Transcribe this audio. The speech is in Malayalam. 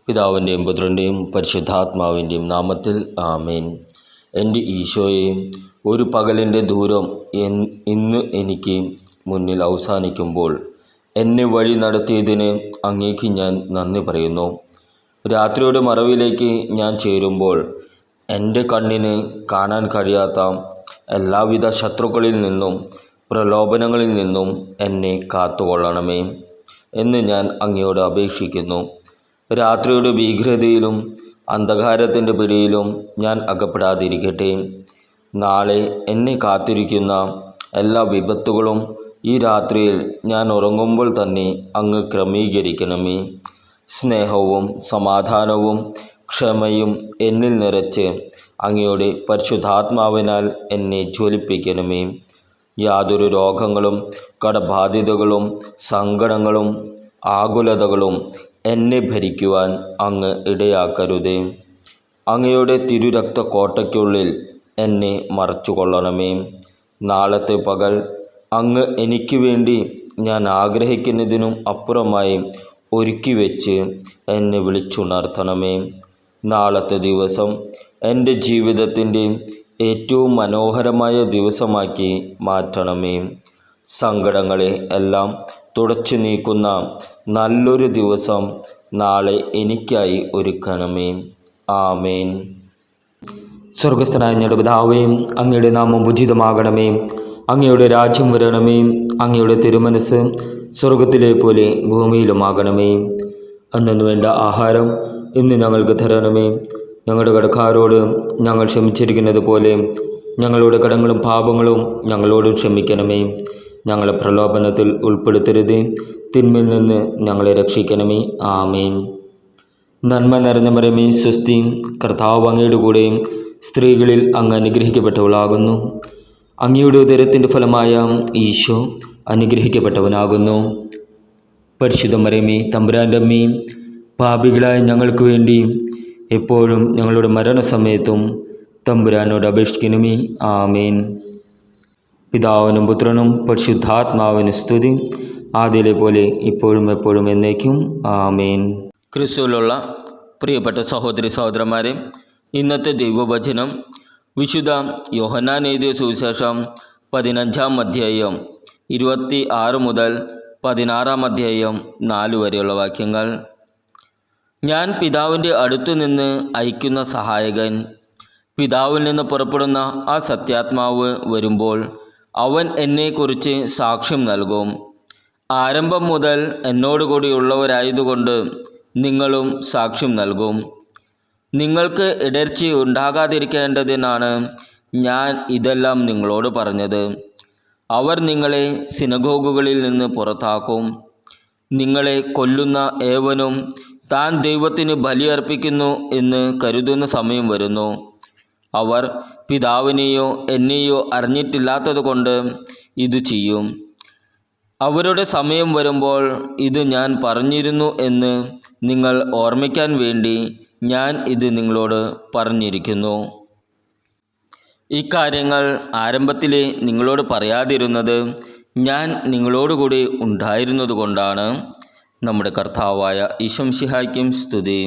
പിതാവിൻ്റെയും പുത്രൻ്റെയും പരിശുദ്ധാത്മാവിൻ്റെയും നാമത്തിൽ ആമേൻ. എൻ്റെ ഈശോയെ, ഒരു പകലിൻ്റെ ദൂരം ഇന്ന് എനിക്ക് മുന്നിൽ അവസാനിക്കുമ്പോൾ എന്നെ വഴി നടത്തിയതിന് അങ്ങേക്ക് ഞാൻ നന്ദി പറയുന്നു. രാത്രിയുടെ മറവിലേക്ക് ഞാൻ ചേരുമ്പോൾ എൻ്റെ കണ്ണിന് കാണാൻ കഴിയാത്ത എല്ലാവിധ ശത്രുക്കളിൽ നിന്നും പ്രലോഭനങ്ങളിൽ നിന്നും എന്നെ കാത്തുകൊള്ളണമേ എന്ന് ഞാൻ അങ്ങയോട് അപേക്ഷിക്കുന്നു. രാത്രിയുടെ ഭീകരതയിലും അന്ധകാരത്തിൻ്റെ പിടിയിലും ഞാൻ അകപ്പെടാതിരിക്കട്ടെ. നാളെ എന്നെ കാത്തിരിക്കുന്ന എല്ലാ വിപത്തുകളും ഈ രാത്രിയിൽ ഞാൻ ഉറങ്ങുമ്പോൾ തന്നെ അങ്ങ് ക്രമീകരിക്കണമേ. സ്നേഹവും സമാധാനവും ക്ഷമയും എന്നിൽ നിറച്ച് അങ്ങയുടെ പരിശുദ്ധാത്മാവിനാൽ എന്നെ ജ്വലിപ്പിക്കണമേ. യാതൊരു രോഗങ്ങളും കടബാധ്യതകളും സങ്കടങ്ങളും ആകുലതകളും എന്നെ ഭരിക്കുവാൻ അങ്ങ് ഇടയാക്കരുതേ. അങ്ങയുടെ തിരുരക്ത കോട്ടയ്ക്കുള്ളിൽ എന്നെ മറച്ചുകൊള്ളണമേ. നാളത്തെ പകൽ അങ്ങ് എനിക്ക് വേണ്ടി ഞാൻ ആഗ്രഹിക്കുന്നതിനും അപ്പുറമായി ഒരുക്കി വെച്ച് എന്നെ വിളിച്ചുണർത്തണമേ. നാളത്തെ ദിവസം എൻ്റെ ജീവിതത്തിൻ്റെ ഏറ്റവും മനോഹരമായ ദിവസമാക്കി മാറ്റണമേ. സങ്കടങ്ങളെ എല്ലാം തുടച്ചു നീക്കുന്ന നല്ലൊരു ദിവസം നാളെ എനിക്കായി ഒരുക്കണമേ. ആമേൻ. സ്വർഗസ്ഥനായ ഞങ്ങളുടെ പിതാവേ, അങ്ങയുടെ നാമം ഉചിതമാകണമേ. അങ്ങയുടെ രാജ്യം വരണമേ. അങ്ങയുടെ തിരുമനസ് സ്വർഗത്തിലെ പോലെ ഭൂമിയിലുമാകണമേ. അന്നു വേണ്ട ആഹാരം ഇന്ന് ഞങ്ങൾക്ക് തരണമേ. ഞങ്ങളുടെ കടക്കാരോട് ഞങ്ങൾ ക്ഷമിച്ചിരിക്കുന്നത് പോലെ ഞങ്ങളുടെ കടങ്ങളും പാപങ്ങളും ഞങ്ങളോട് ക്ഷമിക്കണമേ. ഞങ്ങളെ പ്രലോഭനത്തിൽ ഉൾപ്പെടുത്തരുത്, തിന്മയിൽ നിന്ന് ഞങ്ങളെ രക്ഷിക്കണമേ. ആമേൻ. നന്മ നിറഞ്ഞ മറിയമേ, സ്വസ്തി, കർത്താവ് അങ്ങയുടെ കൂടെ സ്ത്രീകളിൽ അങ്ങ് അനുഗ്രഹിക്കപ്പെട്ടവളാകുന്നു. അങ്ങയുടെ ഉദരത്തിൻ്റെ ഫലമായ ഈശോ അനുഗ്രഹിക്കപ്പെട്ടവനാകുന്നു. പരിശുദ്ധ മറിയമേ, തമ്പുരാൻ്റെ അമ്മേ, പാപികളായ ഞങ്ങൾക്ക് വേണ്ടി എപ്പോഴും ഞങ്ങളുടെ മരണസമയത്തും തമ്പുരാനോട് അപേക്ഷിക്കണമേ. ആമേൻ. പിതാവിനും പുത്രനും പരിശുദ്ധാത്മാവിന് സ്തുതി, ആദ്യയിലെ പോലെ ഇപ്പോഴും എപ്പോഴും എന്നേക്കും. ആമേൻ. ക്രിസ്തുവിലുള്ള പ്രിയപ്പെട്ട സഹോദരി സഹോദരന്മാരെ, ഇന്നത്തെ ദൈവവചനം വിശുദ്ധ യോഹന്നാൻ എഴുതിയ സുവിശേഷം 15-ാം അധ്യായം 26 മുതൽ 16-ാം അധ്യായം 4 വരെയുള്ള വാക്യങ്ങൾ. ഞാൻ പിതാവിൻ്റെ അടുത്തു നിന്ന് അയക്കുന്ന സഹായകൻ, പിതാവിൽ നിന്ന് പുറപ്പെടുന്ന ആ സത്യാത്മാവ് വരുമ്പോൾ അവൻ എന്നെക്കുറിച്ച് സാക്ഷ്യം നൽകും. ആരംഭം മുതൽ എന്നോടുകൂടിയുള്ളവരായതുകൊണ്ട് നിങ്ങളും സാക്ഷ്യം നൽകും. നിങ്ങൾക്ക് ഇടർച്ച ഉണ്ടാകാതിരിക്കേണ്ടതിനാണ് ഞാൻ ഇതെല്ലാം നിങ്ങളോട് പറഞ്ഞത്. അവർ നിങ്ങളെ സിനഗോഗുകളിൽ നിന്ന് പുറത്താക്കും. നിങ്ങളെ കൊല്ലുന്ന ഏവനും താൻ ദൈവത്തിന് ബലിയർപ്പിക്കുന്നു എന്ന് കരുതുന്ന സമയം വരുന്നു. അവർ പിതാവിനെയോ എന്നെയോ അറിഞ്ഞിട്ടില്ലാത്തതുകൊണ്ട് ഇത് ചെയ്യും. അവരുടെ സമയം വരുമ്പോൾ ഇത് ഞാൻ പറഞ്ഞിരുന്നു എന്ന് നിങ്ങൾ ഓർമ്മിക്കാൻ വേണ്ടി ഞാൻ ഇത് നിങ്ങളോട് പറഞ്ഞിരിക്കുന്നു. ഇക്കാര്യങ്ങൾ ആരംഭത്തിലെ നിങ്ങളോട് പറയാതിരുന്നത് ഞാൻ നിങ്ങളോടുകൂടി ഉണ്ടായിരുന്നതുകൊണ്ടാണ്. നമ്മുടെ കർത്താവായ ഈശോ മിശിഹായ്ക്കും സ്തുതി.